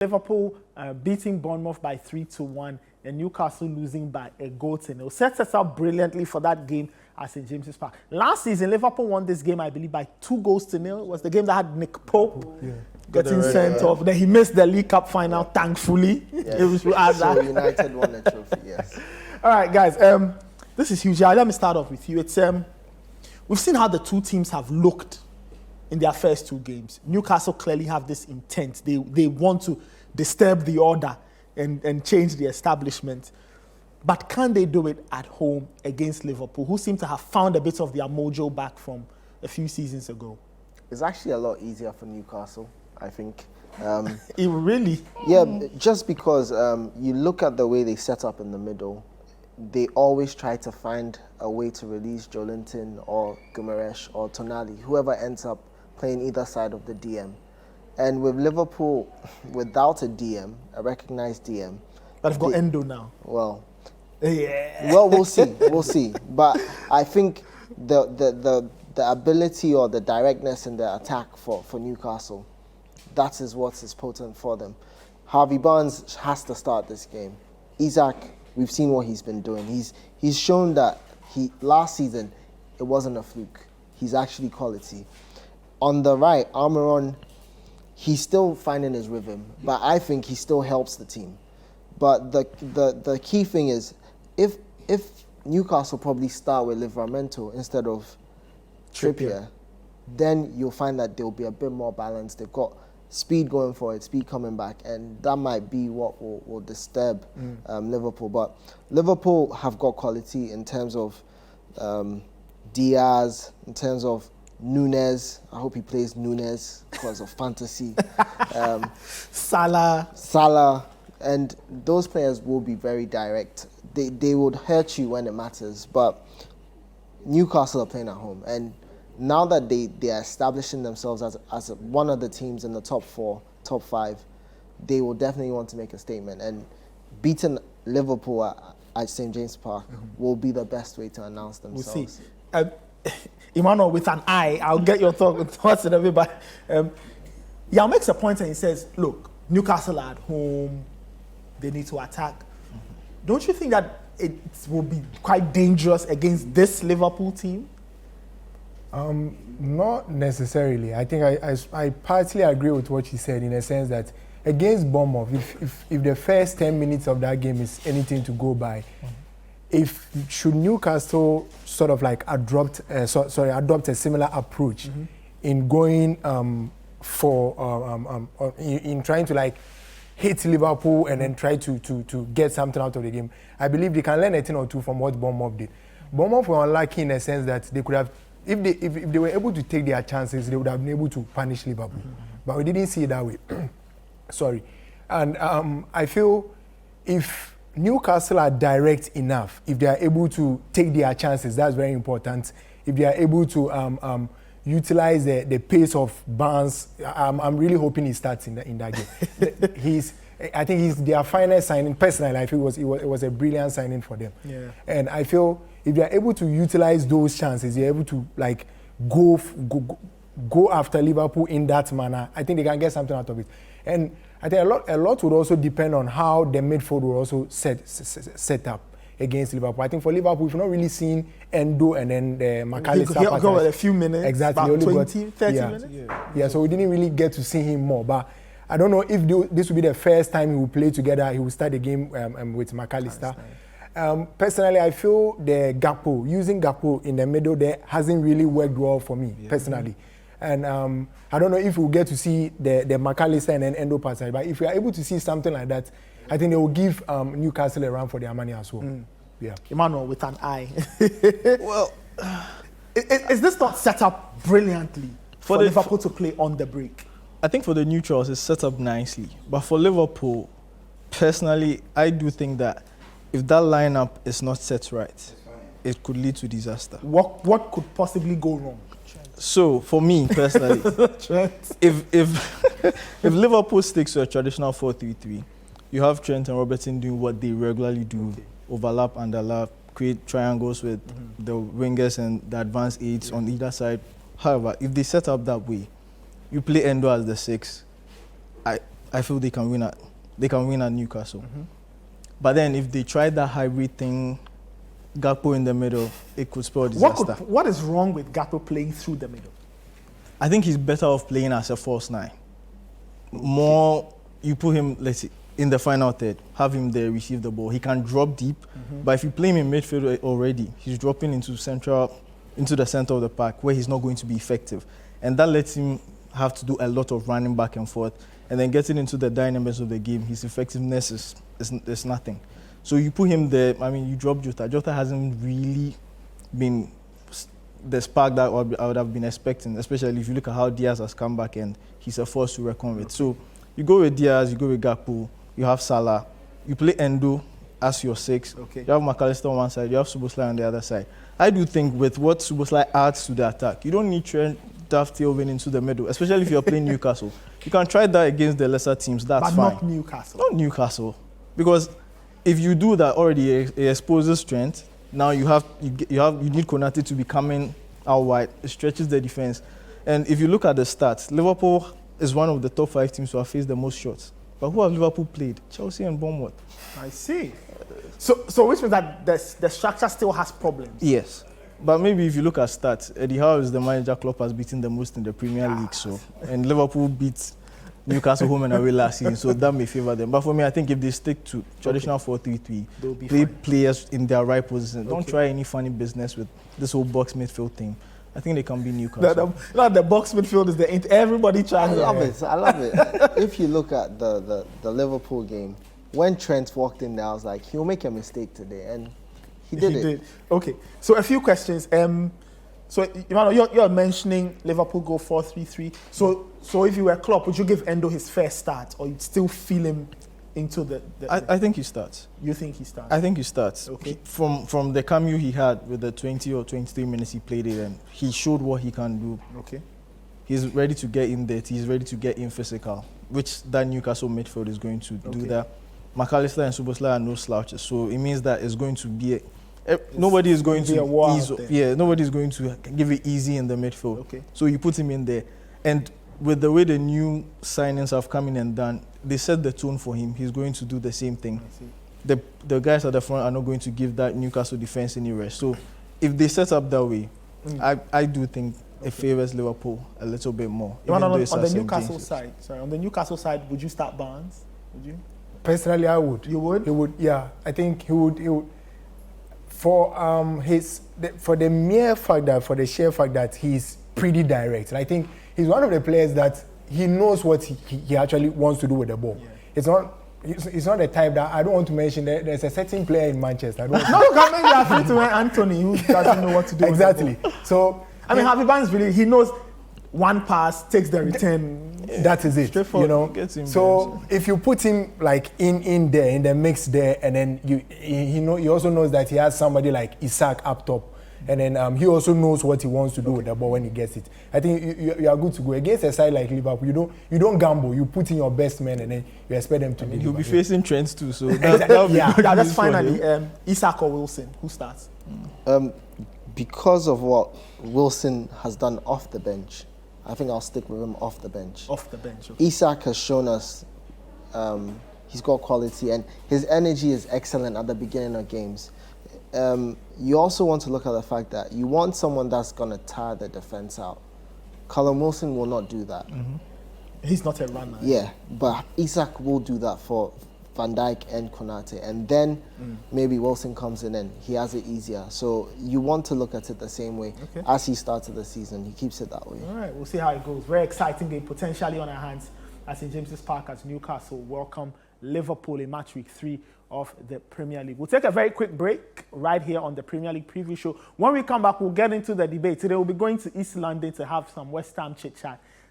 Liverpool beating Bournemouth by 3-1 and Newcastle losing by a goal to nil. Sets us up brilliantly for that game at St. James's Park. Last season, Liverpool won this game, I believe, by 2-0. It was the game that had Nick Pope getting sent off. Then he missed the League Cup final, thankfully. Yes. So United won the trophy, yes. All right, guys, this is huge. Let me start off with you. It's we've seen how the two teams have looked in their first two games. Newcastle clearly have this intent. They want to disturb the order and change the establishment. But can they do it at home against Liverpool, who seem to have found a bit of their mojo back from a few seasons ago? It's actually a lot easier for Newcastle, I think. It really? Yeah, just because you look at the way they set up in the middle, they always try to find a way to release Joelinton or Guimaraes or Tonali, whoever ends up playing either side of the DM. And with Liverpool, without a DM, a recognized DM. But they've got Endo now. Well, yeah. Well, we'll see. We'll see. But I think the ability or the directness in the attack for Newcastle, that is what is potent for them. Harvey Barnes has to start this game. Isaac, we've seen what he's been doing. He's shown that last season it wasn't a fluke. He's actually quality. On the right, Almiron, he's still finding his rhythm, but I think he still helps the team. But the key thing is, if Newcastle probably start with Livramento instead of Trippier, then you'll find that they'll be a bit more balanced. They've got speed going forward, speed coming back, and that might be what will disturb Liverpool. But Liverpool have got quality in terms of Diaz, in terms of Nunes. I hope he plays Nunes because of fantasy. Salah. And those players will be very direct. They would hurt you when it matters. But Newcastle are playing at home. And now that they are establishing themselves as one of the teams in the top 4, top 5, they will definitely want to make a statement. And beating Liverpool at St. James Park will be the best way to announce themselves. We'll see. Emmanuel, with an eye, I'll get your thoughts in a bit, but Yao makes a point and he says, look, Newcastle are at home, they need to attack. Don't you think that it will be quite dangerous against this Liverpool team? Not necessarily. I think I partly agree with what you said in a sense that against Bournemouth, if the first 10 minutes of that game is anything to go by, should Newcastle sort of like adopt a similar approach in going in trying to like hit Liverpool and then try to get something out of the game, I believe they can learn a thing or two from what Bournemouth did. Bournemouth were unlucky in a sense that they could have, if they were able to take their chances, they would have been able to punish Liverpool. But we didn't see it that way. Sorry. And I feel if Newcastle are direct enough, if they are able to take their chances, that's very important. If they are able to utilize the pace of Barnes, I'm really hoping he starts in that game. I think he's their finest signing. Personally, I feel it was a brilliant signing for them. Yeah. And I feel if they are able to utilize those chances, they're able to like go after Liverpool in that manner. I think they can get something out of it. And I think a lot would also depend on how the midfield will also set up against Liverpool. I think for Liverpool, we've not really seen Endo and then the McAllister. He'll go a few minutes, exactly, about 30 minutes. Yeah, so we didn't really get to see him more. But I don't know if this will be the first time he will play together. He will start the game with McAllister. Personally, I feel using Gakpo in the middle there hasn't really worked well for me, personally. And I don't know if we'll get to see the McAllister and then Endo passage, but if we are able to see something like that, I think they will give Newcastle a run for their money as well. Yeah. Emmanuel, with an eye. Well, is this not set up brilliantly for Liverpool to play on the break? I think for the neutrals, it's set up nicely. But for Liverpool, personally, I do think that if that lineup is not set right, it could lead to disaster. What could possibly go wrong? So, for me, personally, if Liverpool sticks to a traditional 4-3-3, you have Trent and Robertson doing what they regularly do, overlap, underlap, create triangles with the wingers and the advanced eights on either side. However, if they set up that way, you play Endo as the 6. I feel they can win at Newcastle. But then if they try that hybrid thing, Gakpo in the middle, it could spell disaster. What is wrong with Gakpo playing through the middle? I think he's better off playing as a false nine. More, you put him, let's say, in the final third, have him there, receive the ball. He can drop deep, but if you play him in midfield already, he's dropping into the center of the park where he's not going to be effective. And that lets him have to do a lot of running back and forth. And then getting into the dynamics of the game, his effectiveness is nothing. So you put him there, I mean, you drop Jota. Jota hasn't really been the spark that I would have been expecting, especially if you look at how Diaz has come back and he's a force to reckon with. So you go with Diaz, you go with Gakpo, you have Salah, you play Endo as your 6, you have McAllister on one side, you have Szoboszlai on the other side. I do think with what Szoboszlai adds to the attack, you don't need Trent Taylor into the middle, especially if you're playing Newcastle. You can try that against the lesser teams, that's fine. But not Newcastle. Not Newcastle. Because if you do that already, it exposes strength. Now you need Konate to be coming out wide. It stretches the defense. And if you look at the stats, Liverpool is one of the top 5 teams who have faced the most shots. But who have Liverpool played? Chelsea and Bournemouth. I see. So which means that the structure still has problems? Yes. But maybe if you look at stats, Eddie Howe is the manager Klopp has beaten the most in the Premier League. So, and Liverpool beat Newcastle home and away last season, so that may favour them. But for me, I think if they stick to traditional 4-3-3, play players in their right position, don't try any funny business with this whole box midfield thing. I think they can be Newcastle. The box midfield is everybody tries. I love it. If you look at the Liverpool game, when Trent walked in there, I was like, he'll make a mistake today, and he did. Okay, so a few questions. So you're mentioning Liverpool go 4-3-3. So if you were Klopp, would you give Endo his fair start, or you'd still feel him into the I think he starts. You think he starts? I think he starts. Okay. From the cameo he had with the 20 or 23 minutes he played it, and he showed what he can do. Okay. He's ready to get in there. He's ready to get in physical, which that Newcastle midfield is going to do that. McAllister and Szoboszlai are no slouches, so it means that it's going to be nobody is going to nobody is going to give it easy in the midfield. Okay. So you put him in there, and with the way the new signings have come in and done, they set the tone for him. He's going to do the same thing. The guys at the front are not going to give that Newcastle defense any rest. So if they set up that way, I do think it favors Liverpool a little bit more. On the Newcastle side, on the Newcastle side, would you start Barnes? Would you? Personally, I would. You would? He would. Yeah, I think he would. For the mere fact that, for the sheer fact that he's pretty direct. And I think he's one of the players that he knows what he actually wants to do with the ball. Yeah. It's not the type that I don't want to mention. There's a certain player in Manchester. No, you can't mention that to Anthony, who doesn't know what to do. Exactly. With the ball. So I mean, Harvey Barnes he knows one pass takes the return. That is it. You know. So if you put him like in there in the mix there, and then he also knows that he has somebody like Isak up top, and then he also knows what he wants to do with the ball when he gets it. I think you are good to go against a side like Liverpool. You don't gamble. You put in your best men, and then you expect them to. He'll be facing Trent too, so that's finally Isak or Wilson. Who starts? Because of what Wilson has done off the bench, I think I'll stick with him off the bench. Off the bench. Okay. Isak has shown us he's got quality, and his energy is excellent at the beginning of games. You also want to look at the fact that you want someone that's going to tire the defense out. Callum Wilson will not do that. Mm-hmm. He's not a runner. Yeah, but Isak will do that for Van Dijk and Konate, and then maybe Wilson comes in and he has it easier. So you want to look at it the same way as he started the season. He keeps it that way. All right, we'll see how it goes. Very exciting game, potentially on our hands at St James's Park as Newcastle welcome Liverpool in match week 3 of the Premier League. We'll take a very quick break right here on the Premier League preview show. When we come back, we'll get into the debate. Today we'll be going to East London to have some West Ham chit-chat